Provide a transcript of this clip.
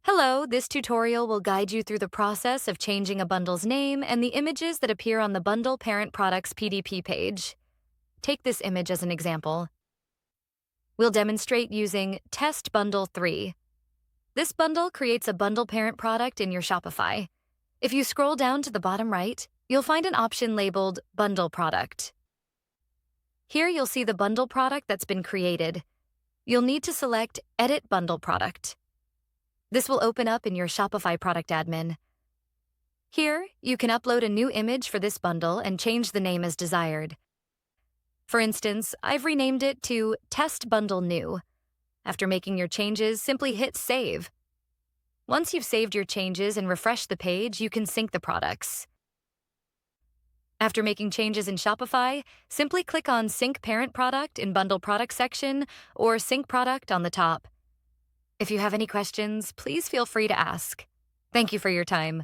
Hello, this tutorial will guide you through the process of changing a bundle's name and the images that appear on the bundle parent products PDP page. Take this image as an example. We'll demonstrate using Test Bundle 3. This bundle creates a bundle parent product in your Shopify. If you scroll down to the bottom right, you'll find an option labeled Bundle Product. Here you'll see the bundle product that's been created. You'll need to select Edit Bundle Product. This will open up in your Shopify product admin. Here, you can upload a new image for this bundle and change the name as desired. For instance, I've renamed it to Test Bundle New. After making your changes, simply hit Save. Once you've saved your changes and refreshed the page, you can sync the products. After making changes in Shopify, simply click on Sync Parent Product in Bundle Product section or Sync Product on the top. If you have any questions, please feel free to ask. Thank you for your time.